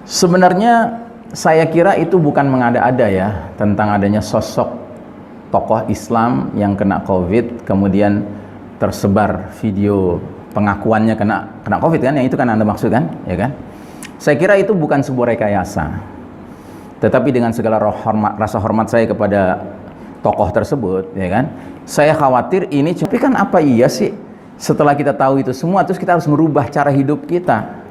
Sebenarnya saya kira itu bukan mengada-ada ya, tentang adanya sosok tokoh Islam yang kena COVID, kemudian tersebar video pengakuannya kena COVID kan, yang itu kan Anda maksud kan, ya kan? Saya kira itu bukan sebuah rekayasa. Tetapi dengan segala rasa hormat saya kepada tokoh tersebut, ya kan? Saya khawatir ini, tapi kan apa iya sih setelah kita tahu itu semua terus kita harus merubah cara hidup kita?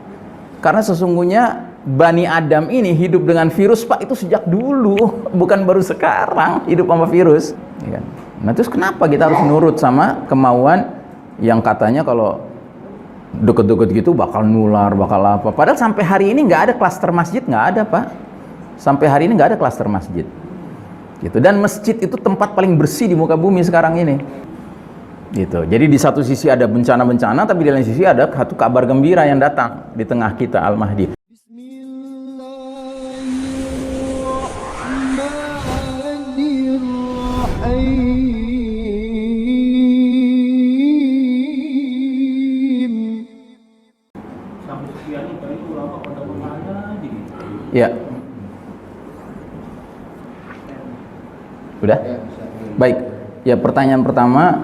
Karena sesungguhnya Bani Adam ini hidup dengan virus, Pak, itu sejak dulu, bukan baru sekarang hidup sama virus, ya kan? Nah, terus kenapa kita harus nurut sama kemauan yang katanya kalau deket-deket gitu bakal nular, bakal apa? Padahal sampai hari ini nggak ada klaster masjid, nggak ada, Pak. Sampai hari ini nggak ada klaster masjid, gitu. Dan masjid itu tempat paling bersih di muka bumi sekarang ini, gitu. Jadi di satu sisi ada bencana-bencana, tapi di lain sisi ada satu kabar gembira yang datang di tengah kita, Al-Mahdi. Ya. Udah? Baik. Ya, pertanyaan pertama,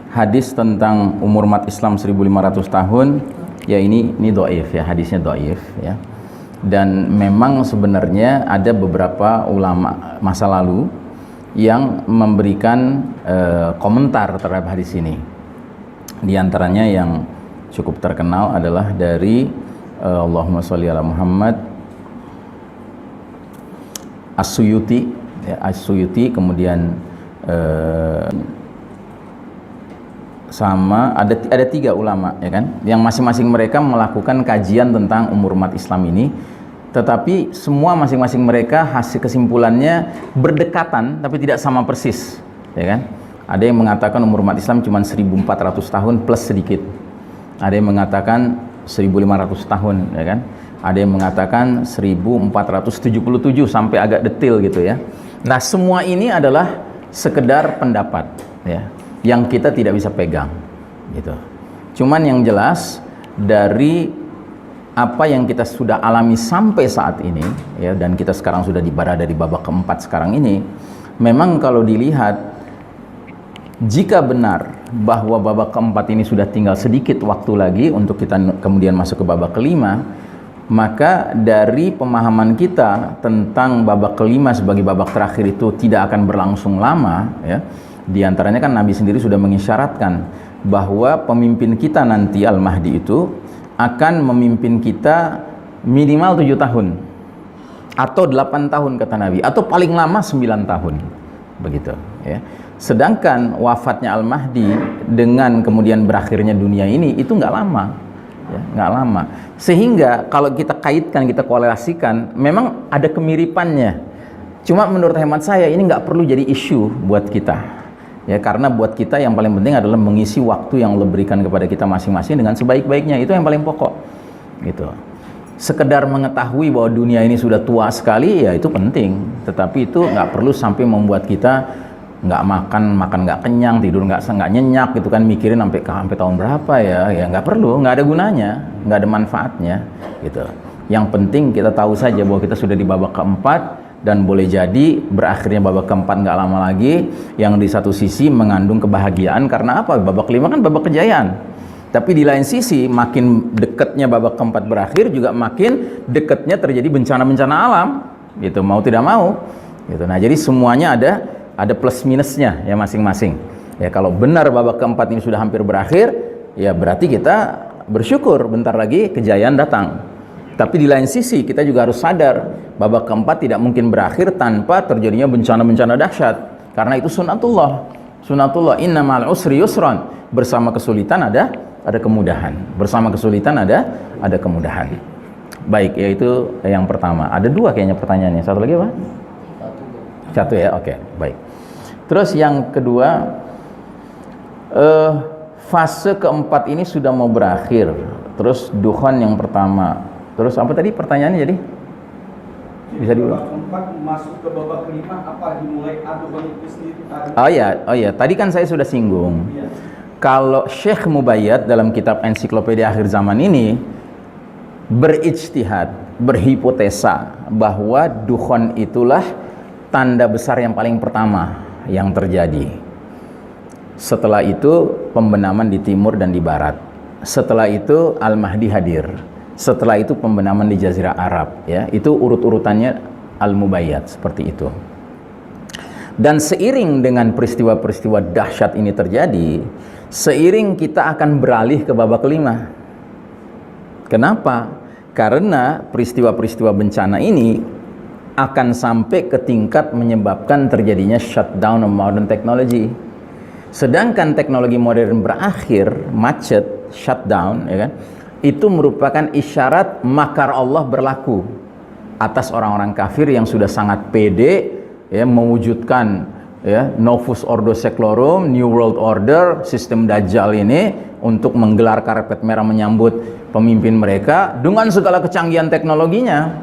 hadis tentang umur umat Islam 1500 tahun, ya ini dhaif ya, hadisnya dhaif ya. Dan memang sebenarnya ada beberapa ulama masa lalu yang memberikan komentar terhadap hadis ini. Di antaranya yang cukup terkenal adalah dari Allahumma sholli ala Muhammad, As-Suyuti, ya, As-Suyuti, kemudian sama ada tiga ulama, ya kan, yang masing-masing mereka melakukan kajian tentang umur umat Islam ini, tetapi semua masing-masing mereka hasil kesimpulannya berdekatan tapi tidak sama persis, ya kan. Ada yang mengatakan umur umat Islam cuma 1400 tahun plus sedikit, ada yang mengatakan 1500 tahun, ya kan. Ada yang mengatakan 1477 sampai agak detail gitu ya. Nah, semua ini adalah sekedar pendapat ya, yang kita tidak bisa pegang gitu. Cuman yang jelas dari apa yang kita sudah alami sampai saat ini ya, dan kita sekarang sudah berada di babak keempat sekarang ini, memang kalau dilihat, jika benar bahwa babak keempat ini sudah tinggal sedikit waktu lagi untuk kita kemudian masuk ke babak kelima, maka dari pemahaman kita tentang babak kelima sebagai babak terakhir itu tidak akan berlangsung lama ya. Di antaranya kan Nabi sendiri sudah mengisyaratkan bahwa pemimpin kita nanti Al-Mahdi itu akan memimpin kita minimal 7 tahun atau 8 tahun kata Nabi, atau paling lama 9 tahun begitu ya. Sedangkan wafatnya Al-Mahdi dengan kemudian berakhirnya dunia ini itu nggak lama ya, nggak lama. Sehingga kalau kita kaitkan, kita korelasikan, memang ada kemiripannya. Cuma menurut hemat saya ini nggak perlu jadi isu buat kita ya, karena buat kita yang paling penting adalah mengisi waktu yang Allah berikan kepada kita masing-masing dengan sebaik-baiknya. Itu yang paling pokok gitu. Sekedar mengetahui bahwa dunia ini sudah tua sekali ya itu penting, tetapi itu nggak perlu sampai membuat kita nggak makan nggak kenyang, tidur nggak nyenyak gitu kan, mikirin sampai tahun berapa ya nggak perlu, nggak ada gunanya, nggak ada manfaatnya gitu. Yang penting kita tahu saja bahwa kita sudah di babak keempat, dan boleh jadi berakhirnya babak keempat nggak lama lagi, yang di satu sisi mengandung kebahagiaan karena apa, babak kelima kan babak kejayaan, tapi di lain sisi makin dekatnya babak keempat berakhir juga makin dekatnya terjadi bencana-bencana alam gitu, mau tidak mau gitu. Nah, jadi semuanya ada plus minusnya ya masing-masing ya. Kalau benar babak keempat ini sudah hampir berakhir ya berarti kita bersyukur, bentar lagi kejayaan datang. Tapi di lain sisi kita juga harus sadar babak keempat tidak mungkin berakhir tanpa terjadinya bencana-bencana dahsyat, karena itu sunatullah inna ma'al usri yusran, bersama kesulitan ada kemudahan, bersama kesulitan ada kemudahan. Baik, yaitu yang pertama. Ada dua kayaknya pertanyaannya, satu lagi apa? Satu ya, oke, baik. Terus yang kedua, fase keempat ini sudah mau berakhir. Terus dukhon yang pertama. Terus apa tadi pertanyaannya jadi? Bisa diulang? Babak keempat masuk ke babak kelima apa dimulai atau itu sendiri? Oh ya, tadi kan saya sudah singgung. Iya. Kalau Syekh Mubayyad dalam kitab Ensiklopedia Akhir Zaman ini berijtihad, berhipotesa bahwa dukhon itulah tanda besar yang paling pertama yang terjadi. Setelah itu pembenaman di timur dan di barat. Setelah itu Al-Mahdi hadir. Setelah itu pembenaman di Jazirah Arab, ya. Itu urut-urutannya Al-Mubayyad seperti itu. Dan seiring dengan peristiwa-peristiwa dahsyat ini terjadi, seiring kita akan beralih ke babak kelima. Kenapa? Karena peristiwa-peristiwa bencana ini akan sampai ke tingkat menyebabkan terjadinya shutdown of modern technology. Sedangkan teknologi modern berakhir, macet, shutdown, ya kan? Itu merupakan isyarat makar Allah berlaku atas orang-orang kafir yang sudah sangat pede, ya, mewujudkan, ya, Novus Ordo Seclorum, New World Order, sistem Dajjal ini untuk menggelar karpet merah menyambut pemimpin mereka dengan segala kecanggihan teknologinya,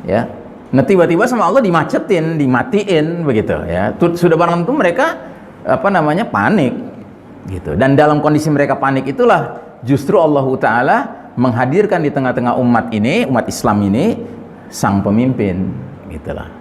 ya. Nah, tiba-tiba sama Allah dimacetin, dimatiin begitu, ya. Sudah barang tentu mereka panik gitu. Dan dalam kondisi mereka panik itulah justru Allah Ta'ala menghadirkan di tengah-tengah umat ini, umat Islam ini, sang pemimpin gitulah.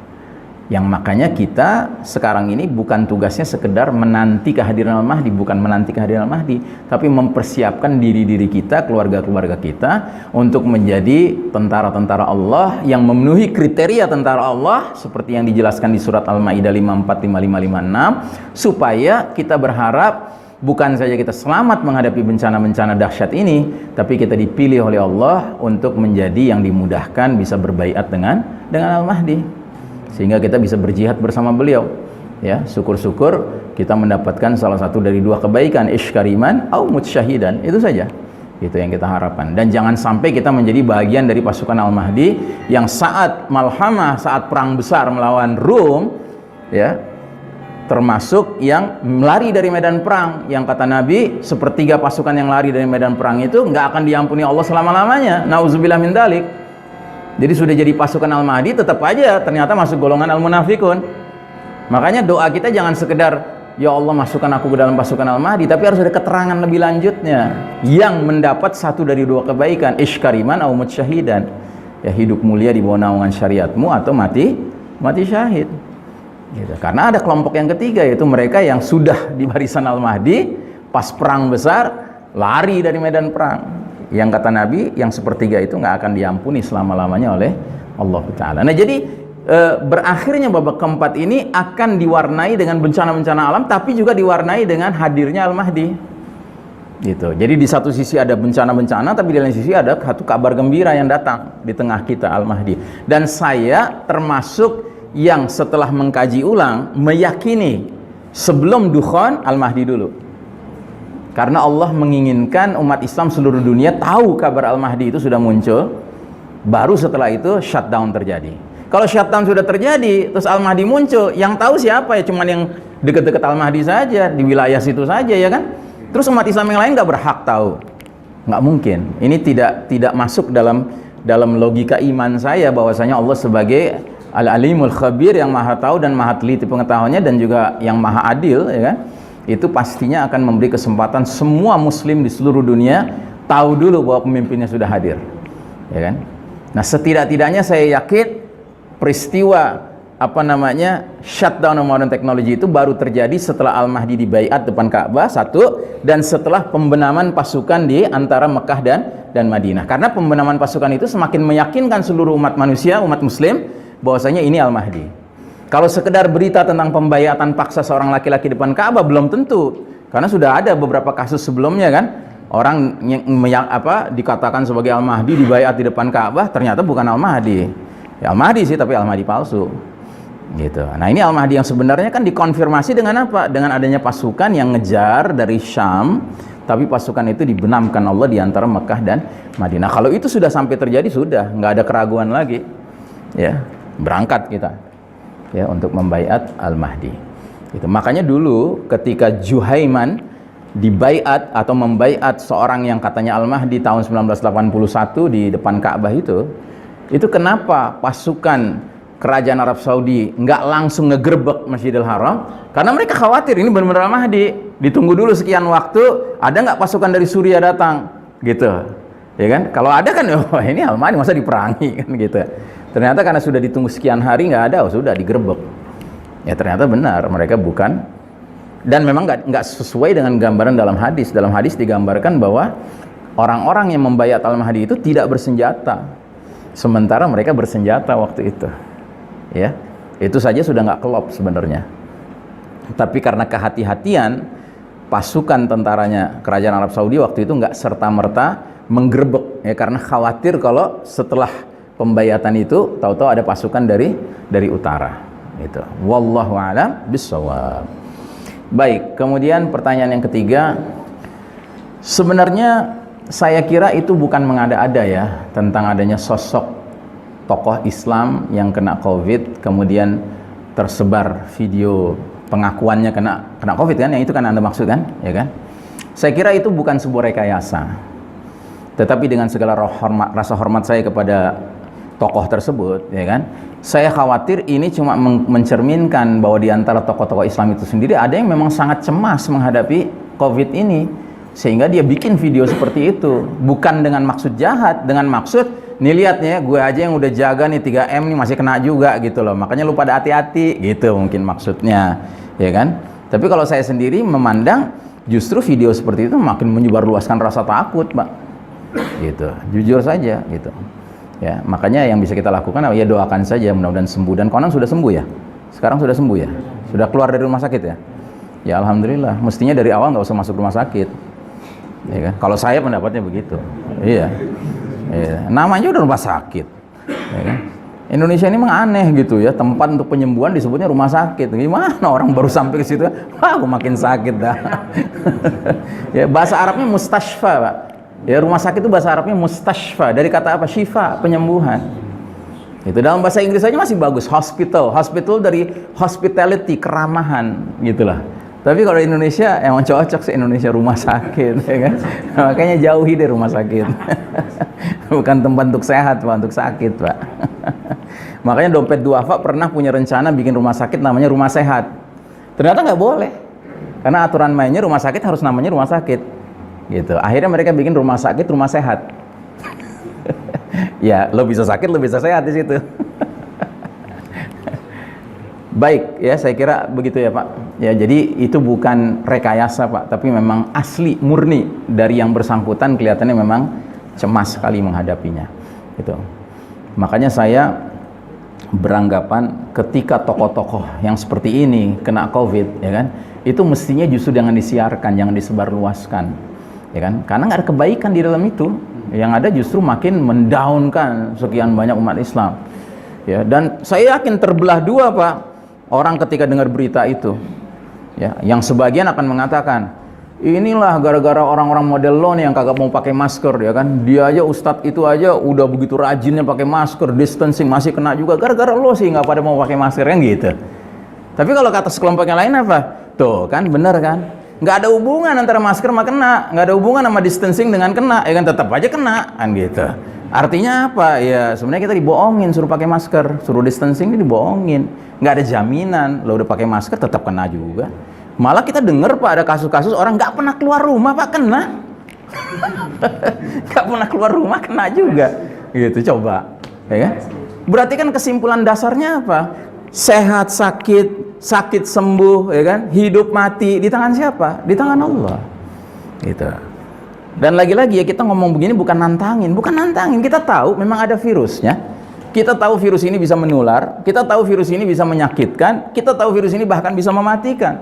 Yang makanya kita sekarang ini bukan tugasnya sekedar menanti kehadiran Al-Mahdi, bukan menanti kehadiran Al-Mahdi, tapi mempersiapkan diri-diri kita, keluarga-keluarga kita untuk menjadi tentara-tentara Allah yang memenuhi kriteria tentara Allah seperti yang dijelaskan di surat Al-Maidah 54, 55, 56, supaya kita berharap bukan saja kita selamat menghadapi bencana-bencana dahsyat ini, tapi kita dipilih oleh Allah untuk menjadi yang dimudahkan bisa berbaiat dengan Al-Mahdi, sehingga kita bisa berjihad bersama beliau, ya. Syukur-syukur kita mendapatkan salah satu dari dua kebaikan, isykariman au mutsyahidan, itu saja, itu yang kita harapkan. Dan jangan sampai kita menjadi bagian dari pasukan Al-Mahdi yang saat malhamah, saat perang besar melawan Rum, ya, termasuk yang lari dari medan perang, yang kata Nabi sepertiga pasukan yang lari dari medan perang itu nggak akan diampuni Allah selama-lamanya, nauzubillah min dzalik. Jadi sudah jadi pasukan Al-Mahdi, tetap aja ternyata masuk golongan Al-Munafikun. Makanya doa kita jangan sekedar ya Allah masukkan aku ke dalam pasukan Al-Mahdi, tapi harus ada keterangan lebih lanjutnya yang mendapat satu dari dua kebaikan, isykariman au mutsyahidan, ya, hidup mulia di bawah naungan syariatmu atau mati syahid gitu. Karena ada kelompok yang ketiga, yaitu mereka yang sudah di barisan Al-Mahdi, pas perang besar lari dari medan perang. Yang kata Nabi, yang sepertiga itu nggak akan diampuni selama-lamanya oleh Allah Ta'ala. Nah, jadi berakhirnya babak keempat ini akan diwarnai dengan bencana-bencana alam, tapi juga diwarnai dengan hadirnya Al-Mahdi gitu. Jadi di satu sisi ada bencana-bencana, tapi di lain sisi ada satu kabar gembira yang datang di tengah kita, Al-Mahdi. Dan saya termasuk yang setelah mengkaji ulang meyakini sebelum dukhon Al-Mahdi dulu. Karena Allah menginginkan umat Islam seluruh dunia tahu kabar Al-Mahdi itu sudah muncul, baru setelah itu shutdown terjadi. Kalau shutdown sudah terjadi, terus Al-Mahdi muncul, yang tahu siapa? Ya cuman yang dekat-dekat Al-Mahdi saja, di wilayah situ saja, ya kan? Terus umat Islam yang lain nggak berhak tahu, nggak mungkin. Ini tidak masuk dalam logika iman saya bahwasanya Allah sebagai Al-Alimul Khabir, yang maha tahu dan maha teliti pengetahuannya, dan juga yang maha adil, ya kan? Itu pastinya akan memberi kesempatan semua muslim di seluruh dunia tahu dulu bahwa pemimpinnya sudah hadir, ya kan? Nah, setidak-tidaknya saya yakin peristiwa shutdown of modern technology itu baru terjadi setelah Al-Mahdi dibaiat depan Ka'bah, satu, dan setelah pembenaman pasukan di antara Mekah dan Madinah. Karena pembenaman pasukan itu semakin meyakinkan seluruh umat manusia, umat muslim, bahwasanya ini Al-Mahdi. Kalau sekedar berita tentang pembaiatan paksa seorang laki-laki depan Ka'bah belum tentu, karena sudah ada beberapa kasus sebelumnya kan, orang yang dikatakan sebagai Al-Mahdi dibaiat di depan Ka'bah, ternyata bukan Al-Mahdi. Ya, Al-Mahdi sih, tapi Al-Mahdi palsu gitu. Nah, ini Al-Mahdi yang sebenarnya kan dikonfirmasi dengan apa? Dengan adanya pasukan yang ngejar dari Syam, tapi pasukan itu dibenamkan Allah di antara Mekah dan Madinah. Kalau itu sudah sampai terjadi, sudah nggak ada keraguan lagi, ya, berangkat kita, ya, untuk membaiat Al-Mahdi. Itu makanya dulu ketika Juhaiman dibaiat atau membaiat seorang yang katanya Al-Mahdi tahun 1981 di depan Ka'bah itu kenapa pasukan kerajaan Arab Saudi nggak langsung ngegerbek Masjidil Haram? Karena mereka khawatir ini benar-benar Al-Mahdi. Ditunggu dulu sekian waktu, ada nggak pasukan dari Suriah datang gitu. Ya kan? Kalau ada kan, oh ini Al-Mahdi masa diperangi kan gitu. Ternyata karena sudah ditunggu sekian hari nggak ada, oh sudah digerebek. Ya ternyata benar mereka bukan, dan memang nggak sesuai dengan gambaran dalam hadis. Dalam hadis digambarkan bahwa orang-orang yang membayat Al-Mahdi itu tidak bersenjata, sementara mereka bersenjata waktu itu. Ya, itu saja sudah nggak kelop sebenarnya. Tapi karena kehati-hatian pasukan tentaranya kerajaan Arab Saudi waktu itu nggak serta-merta menggerebek, ya karena khawatir kalau setelah pembayatan itu tahu-tahu ada pasukan dari utara. Itu. Wallahu a'lam bissawab. Baik, kemudian pertanyaan yang ketiga, sebenarnya saya kira itu bukan mengada-ada ya tentang adanya sosok tokoh Islam yang kena COVID, kemudian tersebar video pengakuannya kena COVID kan, yang itu kan Anda maksud kan, ya kan? Saya kira itu bukan sebuah rekayasa. Tetapi dengan segala rasa hormat saya kepada tokoh tersebut, ya kan, saya khawatir ini cuma mencerminkan bahwa di antara tokoh-tokoh Islam itu sendiri ada yang memang sangat cemas menghadapi COVID ini, sehingga dia bikin video seperti itu, bukan dengan maksud jahat, dengan maksud nih lihat ya, gue aja yang udah jaga nih 3M nih masih kena juga gitu loh, makanya lu pada hati-hati gitu mungkin maksudnya, ya kan. Tapi kalau saya sendiri memandang justru video seperti itu makin menyebarluaskan rasa takut, Pak, gitu, jujur saja gitu ya. Makanya yang bisa kita lakukan ya doakan saja mudah-mudahan sembuh. Dan konon sudah sembuh ya, sekarang sudah sembuh ya, sudah keluar dari rumah sakit ya. Ya alhamdulillah, mestinya dari awal nggak usah masuk rumah sakit, ya kan? Kalau saya pendapatnya begitu. Iya, iya. Namanya udah rumah sakit, ya kan? Indonesia ini memang aneh gitu ya, tempat untuk penyembuhan disebutnya rumah sakit. Gimana orang baru sampai ke situ, wah aku makin sakit dah. Ya, bahasa Arabnya mustashfa, Pak. Ya, rumah sakit itu bahasa Arabnya mustashfa, dari kata apa? Syifa, penyembuhan. Itu dalam bahasa Inggris aja masih bagus, hospital. Hospital dari hospitality, keramahan, gitulah. Tapi kalau di Indonesia emang cocok sih Indonesia rumah sakit, ya kan? Makanya jauhi deh rumah sakit. Bukan tempat untuk sehat, Pak, untuk sakit, Pak. Makanya dompet duafa pernah punya rencana bikin rumah sakit namanya rumah sehat. Ternyata nggak boleh. Karena aturan mainnya rumah sakit harus namanya rumah sakit. Gitu. Akhirnya mereka bikin rumah sakit rumah sehat. Ya, lo bisa sakit, lo bisa sehat di situ. Baik, ya saya kira begitu ya Pak. Ya, jadi itu bukan rekayasa Pak, tapi memang asli murni dari yang bersangkutan, kelihatannya memang cemas sekali menghadapinya. Gitu. Makanya saya beranggapan ketika tokoh-tokoh yang seperti ini kena COVID, ya kan, itu mestinya justru jangan disiarkan, jangan disebarluaskan. Ya kan? Karena nggak ada kebaikan di dalam itu, yang ada justru makin mendaunkan sekian banyak umat Islam. Ya, dan saya yakin terbelah dua Pak, orang ketika dengar berita itu. Ya, yang sebagian akan mengatakan, inilah gara-gara orang-orang model lo nih yang kagak mau pakai masker, ya kan? Dia aja ustadz itu aja udah begitu rajinnya pakai masker, distancing masih kena juga, gara-gara lo sih nggak pada mau pakai masker, kan gitu. Tapi kalau kata sekelompok yang lain apa? Tuh kan bener kan? Nggak ada hubungan antara masker sama kena, nggak ada hubungan sama distancing dengan kena, ya kan, tetap aja kena kan gitu. Artinya apa? Ya sebenarnya kita dibohongin suruh pakai masker, suruh distancing ini dibohongin. Nggak ada jaminan lo udah pakai masker tetap kena juga. Malah kita dengar Pak ada kasus-kasus orang nggak pernah keluar rumah Pak kena. Nggak pernah keluar rumah kena juga. Gitu coba, ya kan? Berarti kan kesimpulan dasarnya apa? Sehat sakit, sakit sembuh, ya kan? Hidup mati di tangan siapa? Di tangan Allah. Gitu. Dan lagi-lagi ya kita ngomong begini bukan nantangin, kita tahu memang ada virusnya. Kita tahu virus ini bisa menular, kita tahu virus ini bisa menyakitkan, kita tahu virus ini bahkan bisa mematikan.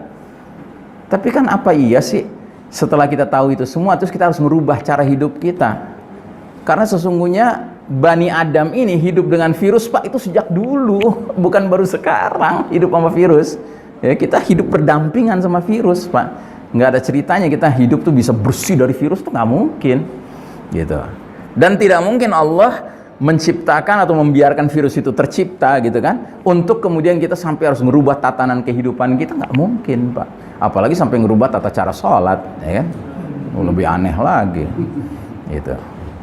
Tapi kan apa iya sih setelah kita tahu itu semua terus kita harus merubah cara hidup kita? Karena sesungguhnya Bani Adam ini hidup dengan virus Pak itu sejak dulu, bukan baru sekarang hidup sama virus. Ya, kita hidup berdampingan sama virus Pak. Nggak ada ceritanya kita hidup tuh bisa bersih dari virus tuh nggak mungkin, gitu. Dan tidak mungkin Allah menciptakan atau membiarkan virus itu tercipta, gitu kan? Untuk kemudian kita sampai harus merubah tatanan kehidupan kita, nggak mungkin Pak. Apalagi sampai merubah tata cara sholat, ya kan? Lebih aneh lagi, gitu.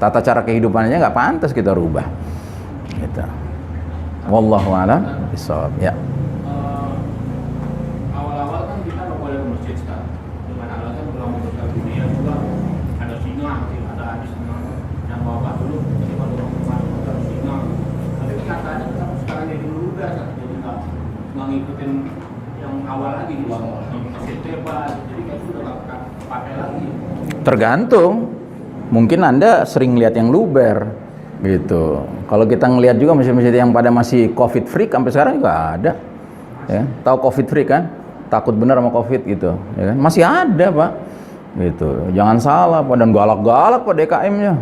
Tata cara kehidupannya nggak pantas kita rubah, gitu. Wallahu a'lam bishawab. Ya. Awal-awal kan kita nggak boleh ke masjid dengan alasan kalau mau berkah dunia juga ada singa, ada hadis yang ngikutin yang awal lagi di masjid bebas, jadi kan sudah nggak pakai lagi. Tergantung. Mungkin Anda sering lihat yang luber gitu. Kalau kita ngelihat juga masjid-masjid yang pada masih COVID free sampai sekarang juga ada. Ya, tahu COVID free kan? Takut bener sama COVID gitu, ya kan? Masih ada, Pak. Gitu. Jangan salah, Pak, dan galak-galak Pak DKM-nya.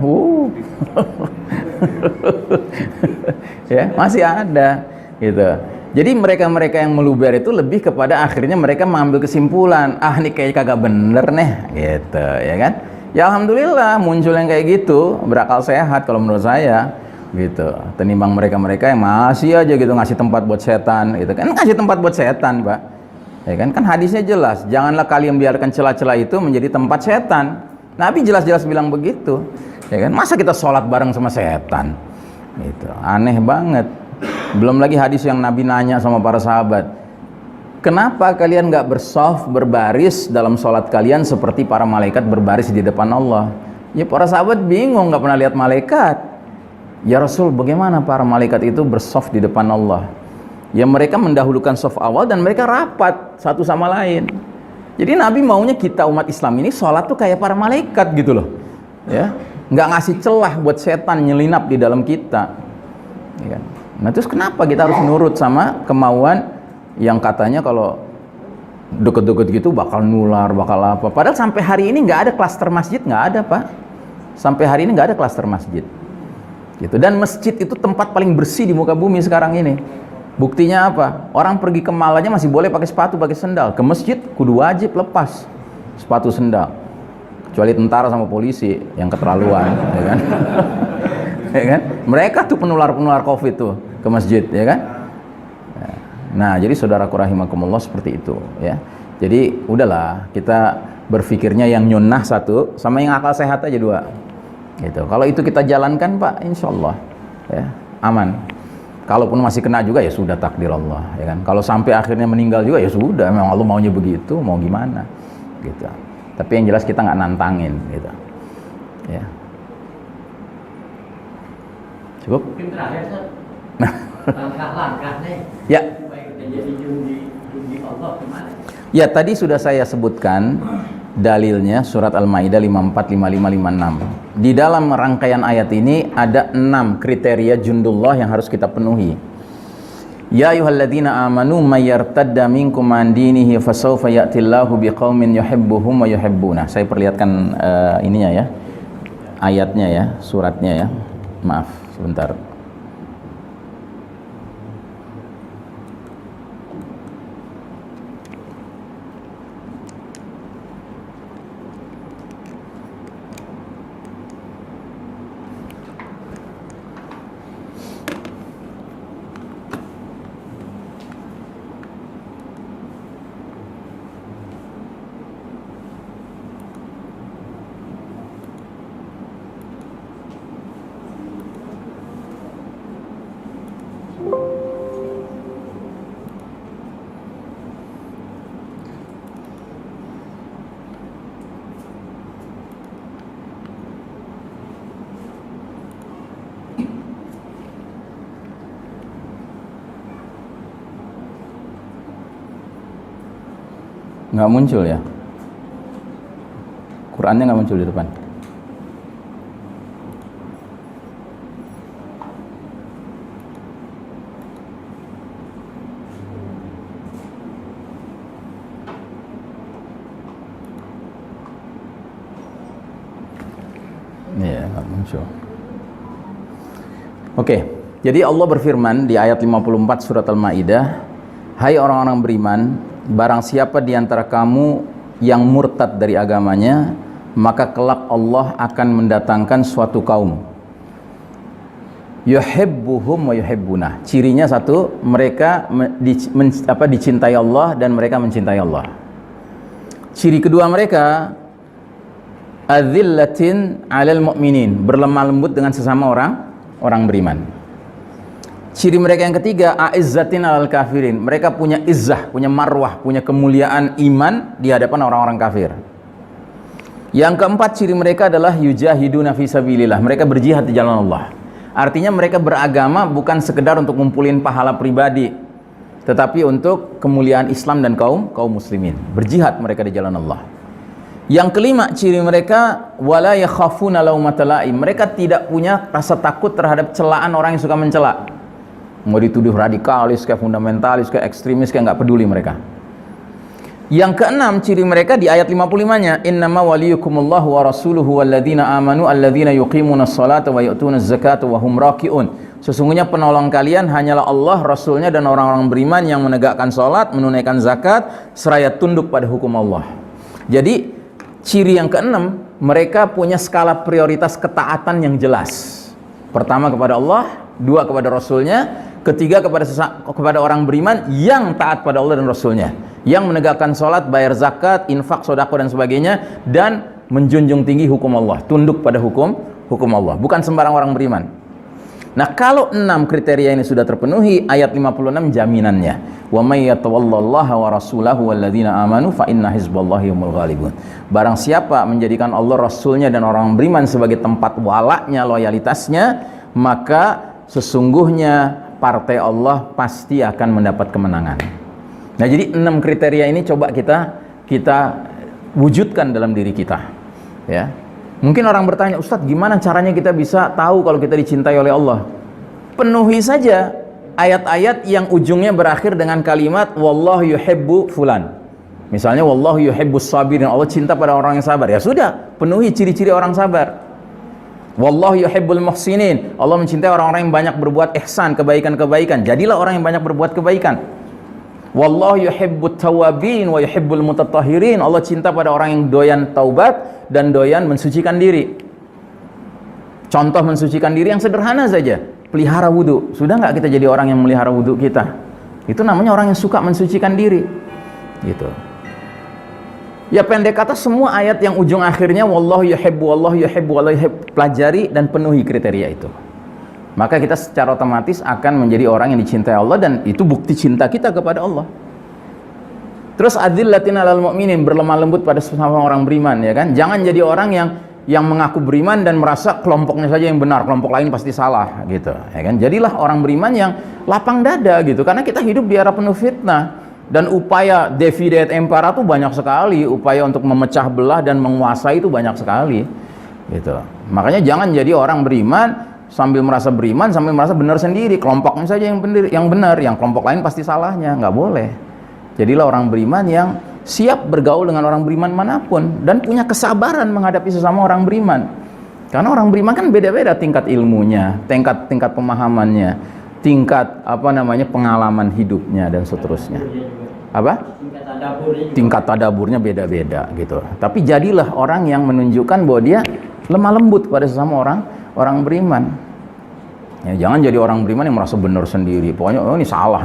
Ya, masih ada gitu. Jadi mereka-mereka yang meluber itu lebih kepada akhirnya mereka mengambil kesimpulan, ini kayak kagak bener nih, gitu, ya kan? Ya alhamdulillah muncul yang kayak gitu, berakal sehat kalau menurut saya, gitu. Tenimbang mereka-mereka yang masih aja gitu ngasih tempat buat setan, gitu kan? Ngasih tempat buat setan, Pak. Ya kan? Kan hadisnya jelas, janganlah kalian biarkan celah-celah itu menjadi tempat setan. Nabi jelas-jelas bilang begitu, ya kan? Masa kita sholat bareng sama setan? Gitu. Aneh banget. Belum lagi hadis yang Nabi nanya sama para sahabat, kenapa kalian nggak bersaf berbaris dalam sholat kalian seperti para malaikat berbaris di depan Allah? Ya para sahabat bingung, nggak pernah lihat malaikat. Ya Rasul, bagaimana para malaikat itu bersaf di depan Allah? Ya mereka mendahulukan saf awal dan mereka rapat satu sama lain. Jadi Nabi maunya kita umat Islam ini sholat tuh kayak para malaikat gitu loh, ya, nggak ngasih celah buat setan nyelinap di dalam kita, ya kan? Nah terus kenapa kita harus nurut sama kemauan yang katanya kalau deket-deket gitu bakal nular, bakal apa? Padahal sampai hari ini nggak ada klaster masjid, nggak ada, Pak. Sampai hari ini nggak ada klaster masjid, gitu. Dan masjid itu tempat paling bersih di muka bumi sekarang ini. Buktinya apa? Orang pergi ke mall aja masih boleh pakai sepatu, pakai sendal. Ke masjid kudu wajib lepas sepatu sendal. Kecuali tentara sama polisi yang keterlaluan, ya kan? Ya kan? Mereka tuh penular-penular COVID tuh ke masjid, ya kan? Nah, jadi saudaraku rahimakumullah seperti itu, ya. Jadi udahlah, kita berpikirnya yang nyunnah satu, sama yang akal sehat aja dua. Gitu. Kalau itu kita jalankan, Pak, insya Allah, ya, aman. Kalaupun masih kena juga ya sudah takdir Allah, ya kan. Kalau sampai akhirnya meninggal juga ya sudah, memang Allah maunya begitu, mau gimana, gitu. Tapi yang jelas kita nggak nantangin, gitu. Ya. Cukup? Mungkin terakhir, langkah-langkah nih. Ya. Supaya kita jadi junji Allah gimana? Ya, tadi sudah saya sebutkan dalilnya surat Al-Maidah 54, 55, 56. Di dalam rangkaian ayat ini ada 6 kriteria jundullah yang harus kita penuhi. Ya ayyuhalladzina amanu may yartadda minkum an dinihi fasawfa ya'tillahu biqaumin yuhibbuhum wa yuhibbuna. Saya perlihatkan ininya ya. Ayatnya ya, suratnya ya. Maaf, sebentar. Nggak muncul ya, Qurannya nggak muncul di depan. Iya, nggak muncul. Oke, jadi Allah berfirman di ayat 54 surat Al-Maidah, hai orang-orang beriman, barang siapa di antara kamu yang murtad dari agamanya, maka kelak Allah akan mendatangkan suatu kaum yuhibbuhum wa yuhibbuna. Cirinya satu, mereka dicintai Allah dan mereka mencintai Allah. Ciri kedua mereka adzillatin 'alal mu'minin, berlemah lembut dengan sesama orang beriman. Ciri mereka yang ketiga, a'izzatin 'alal kafirin, mereka punya izzah, punya marwah, punya kemuliaan iman di hadapan orang-orang kafir. Yang keempat, ciri mereka adalah yujahiduna fi sabilillah, mereka berjihad di jalan Allah. Artinya mereka beragama bukan sekedar untuk ngumpulin pahala pribadi, tetapi untuk kemuliaan Islam dan kaum muslimin. Berjihad mereka di jalan Allah. Yang kelima, ciri mereka wala yakhafuna laumata laim. Mereka tidak punya rasa takut terhadap celaan orang yang suka mencela. Mau dituduh radikalis, kayak fundamentalis, kayak ekstremis, kayak nggak peduli mereka. Yang keenam, ciri mereka di ayat 55-nya, innama waliyukumullahu wa rasuluhu walladzina amanu alladzina yuqimunas salata wa yu'tunaz zakata wa hum raki'un. Sesungguhnya penolong kalian hanyalah Allah, Rasulnya, dan orang-orang beriman yang menegakkan salat, menunaikan zakat, seraya tunduk pada hukum Allah. Jadi ciri yang keenam, mereka punya skala prioritas ketaatan yang jelas. Pertama kepada Allah, dua kepada Rasulnya, ketiga kepada orang beriman yang taat pada Allah dan Rasulnya, yang menegakkan sholat, bayar zakat, infak, sodako dan sebagainya, dan menjunjung tinggi hukum Allah, tunduk pada hukum Allah, bukan sembarang orang beriman. Nah, kalau 6 kriteria ini sudah terpenuhi, ayat 56 jaminannya, wa may yatawallallaha wa rasulahu walladzina amanu fa inna hizballahi humul ghalibun. Barang siapa menjadikan Allah, Rasulnya, dan orang beriman sebagai tempat walaknya, loyalitasnya, maka sesungguhnya partai Allah pasti akan mendapat kemenangan. Nah, jadi 6 kriteria ini coba kita wujudkan dalam diri kita, ya. Mungkin orang bertanya, Ustadz, gimana caranya kita bisa tahu kalau kita dicintai oleh Allah? Penuhi saja ayat-ayat yang ujungnya berakhir dengan kalimat wallahu yuhibbu fulan. Misalnya wallahu yuhibbus sabirin, Allah cinta pada orang yang sabar. Ya sudah, penuhi ciri-ciri orang sabar. Wallahu yuhibbul muhsinin, Allah mencintai orang-orang yang banyak berbuat ihsan, kebaikan-kebaikan. Jadilah orang yang banyak berbuat kebaikan. Wallahu yuhibbut tawabin wa yuhibbul mutatahhirin, Allah cinta pada orang yang doyan taubat dan doyan mensucikan diri. Contoh mensucikan diri yang sederhana saja, pelihara wudu. Sudah nggak kita jadi orang yang melihara wudu kita? Itu namanya orang yang suka mensucikan diri, gitu. Ya, pendek kata, semua ayat yang ujung akhirnya wallahu yuhibbu, wallahu yuhibbu, wallahu yuhibbu, pelajari dan penuhi kriteria itu. Maka kita secara otomatis akan menjadi orang yang dicintai Allah, dan itu bukti cinta kita kepada Allah. Terus adzillatin 'alal mu'minin, berlemah lembut pada sesama orang beriman, ya kan? Jangan jadi orang yang mengaku beriman dan merasa kelompoknya saja yang benar, kelompok lain pasti salah, gitu, ya kan? Jadilah orang beriman yang lapang dada, gitu. Karena kita hidup di era penuh fitnah, dan upaya divide et impera itu banyak sekali, upaya untuk memecah belah dan menguasai itu banyak sekali, gitu. Makanya jangan jadi orang beriman sambil merasa beriman, sambil merasa benar sendiri, kelompoknya saja yang benar, yang kelompok lain pasti salahnya. Nggak boleh. Jadilah orang beriman yang siap bergaul dengan orang beriman manapun, dan punya kesabaran menghadapi sesama orang beriman. Karena orang beriman kan beda-beda tingkat ilmunya, tingkat pemahamannya, tingkat pengalaman hidupnya dan seterusnya. Tingkat tadaburnya beda-beda, gitu. Tapi jadilah orang yang menunjukkan bahwa dia lemah lembut pada sesama orang beriman. Ya, jangan jadi orang beriman yang merasa benar sendiri. Pokoknya ini salah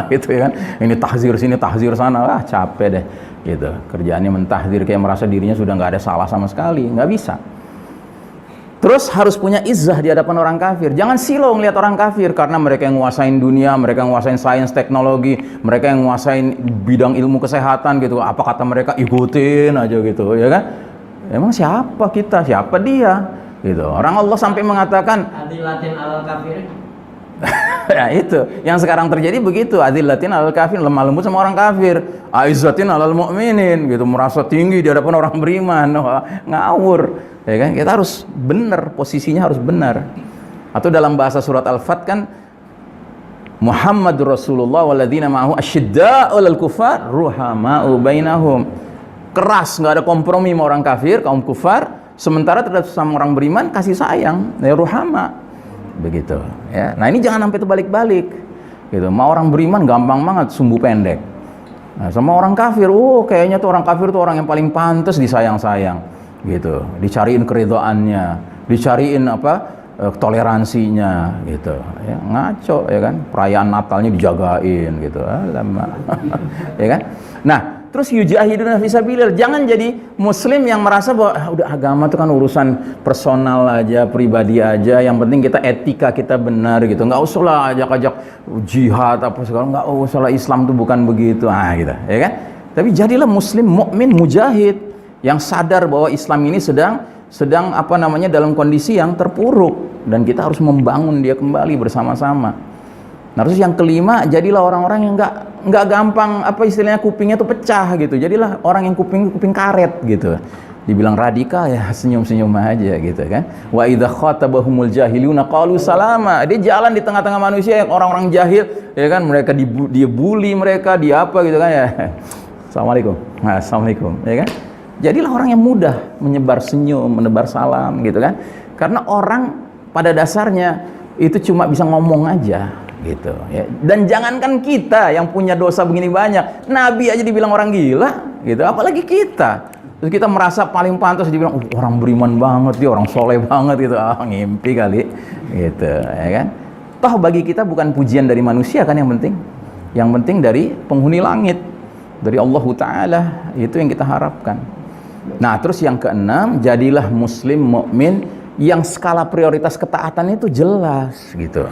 gitu, ya kan. Ini tahzir sini, tahzir sana. Capek deh, gitu. Kerjaannya mentahzir, kayak merasa dirinya sudah nggak ada salah sama sekali. Nggak bisa. Terus harus punya izzah di hadapan orang kafir. Jangan silau ngelihat orang kafir karena mereka yang nguasain dunia, mereka yang nguasain sains, teknologi, mereka yang nguasain bidang ilmu kesehatan, gitu. Apa kata mereka, ikutin aja, gitu, ya kan. Emang siapa kita, siapa dia, gitu. Orang Allah sampai mengatakan adillatin alal kafirin. Ya itu yang sekarang terjadi begitu, adillatin alal kafirin, lemah lembut sama orang kafir, aizzatin alal mu'minin, gitu, merasa tinggi di hadapan orang beriman. Ngawur, ya kan. Kita harus benar, posisinya harus benar. Atau dalam bahasa surat Al-Fat kan, Muhammadur Rasulullah walladzina ma'ahu asyidda'u 'alal kufar ruhama'u bainahum. Keras, nggak ada kompromi sama orang kafir, kaum kufar, sementara terhadap sesama orang beriman kasih sayang, ya, ruhama, begitu, ya. Nah, ini jangan sampai terbalik-balik, gitu. Mau orang beriman gampang banget sumbu pendek. Nah, sama orang kafir, kayaknya tuh orang kafir tuh orang yang paling pantas disayang-sayang, gitu. Dicariin keridhaannya, dicariin toleransinya, gitu, ya. Ngaco, ya kan. Perayaan Natalnya dijagain, gitu. Alamak. Ya kan. Nah, terus yujahiduna fisabilillah. Jangan jadi muslim yang merasa bahwa udah agama itu kan urusan personal aja, pribadi aja, yang penting kita etika kita benar, gitu. Nggak usah lah ajak-ajak jihad apa segala, nggak usah lah, Islam itu bukan begitu, gitu, ya kan. Tapi jadilah muslim mukmin mujahid yang sadar bahwa Islam ini sedang dalam kondisi yang terpuruk, dan kita harus membangun dia kembali bersama-sama. Nah, terus yang kelima, jadilah orang-orang yang nggak gampang, apa istilahnya, kupingnya tuh pecah gitu. Jadilah orang yang kuping karet gitu. Dibilang radikal ya senyum-senyum aja gitu kan. Wa idza khatabahumul jahiluna qalu salama. Dia jalan di tengah-tengah manusia yang orang-orang jahil, ya kan, mereka dia bully mereka, dia apa gitu kan ya. Assalamualaikum. Nah, assalamualaikum, ya kan? Jadilah orang yang mudah menyebar senyum, menebar salam gitu kan. Karena orang pada dasarnya itu cuma bisa ngomong aja gitu ya. Dan jangankan kita yang punya dosa begini banyak, Nabi aja dibilang orang gila gitu, apalagi kita. Terus kita merasa paling pantas dibilang orang beriman banget, dia orang soleh banget gitu. Ngimpi kali gitu ya kan. Toh bagi kita bukan pujian dari manusia kan yang penting. Yang penting dari penghuni langit, dari Allah Ta'ala, itu yang kita harapkan. Nah, terus yang keenam, jadilah muslim mukmin yang skala prioritas ketaatan itu jelas gitu.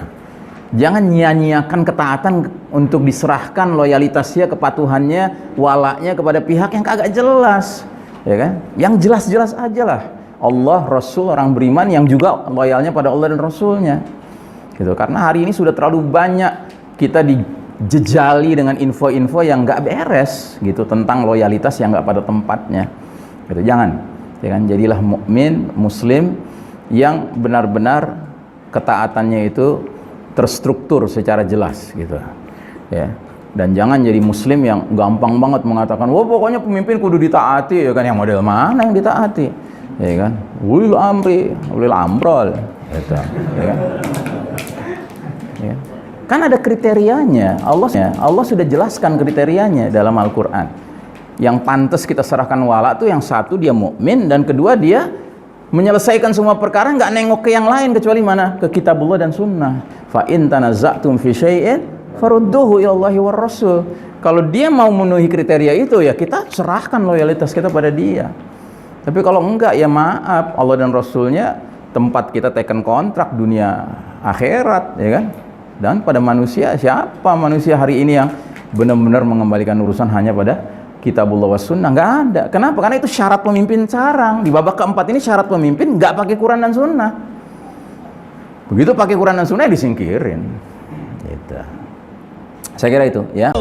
Jangan nyia-nyiakan ketaatan untuk diserahkan loyalitasnya, kepatuhannya, walaknya kepada pihak yang kagak jelas, ya kan? Yang jelas-jelas aja lah. Allah, Rasul, orang beriman yang juga loyalnya pada Allah dan Rasulnya, gitu. Karena hari ini sudah terlalu banyak kita dijejali dengan info-info yang nggak beres, gitu, tentang loyalitas yang nggak pada tempatnya, gitu. Jangan, ya kan? Jadilah mukmin, muslim yang benar-benar ketaatannya itu terstruktur secara jelas gitu ya. Dan jangan jadi muslim yang gampang banget mengatakan wah pokoknya pemimpin kudu ditaati, ya kan. Yang model mana yang ditaati, ya kan? Ulil amri, ulil amrol gitu, ya kan? Ya. Kan ada kriterianya. Allah sudah jelaskan kriterianya dalam Al-Qur'an. Yang pantas kita serahkan wala tuh yang satu dia mukmin, dan kedua dia menyelesaikan semua perkara, nggak nengok ke yang lain kecuali mana? Ke kitabullah dan sunnah. Fa in tanaza'tum fi syai'in farudduhu ilallahi war rasul. Kalau dia mau memenuhi kriteria itu, ya kita serahkan loyalitas kita pada dia. Tapi kalau enggak, ya maaf, Allah dan Rasulnya tempat kita teken kontrak dunia akhirat, ya kan? Dan pada manusia, siapa manusia hari ini yang benar-benar mengembalikan urusan hanya pada kitabullah was sunnah? Nggak ada. Kenapa? Karena itu syarat pemimpin sekarang. Di babak keempat ini syarat pemimpin nggak pakai Quran dan sunnah. Begitu pakai Quran dan sunnah disingkirin. Gitu. Saya kira itu ya.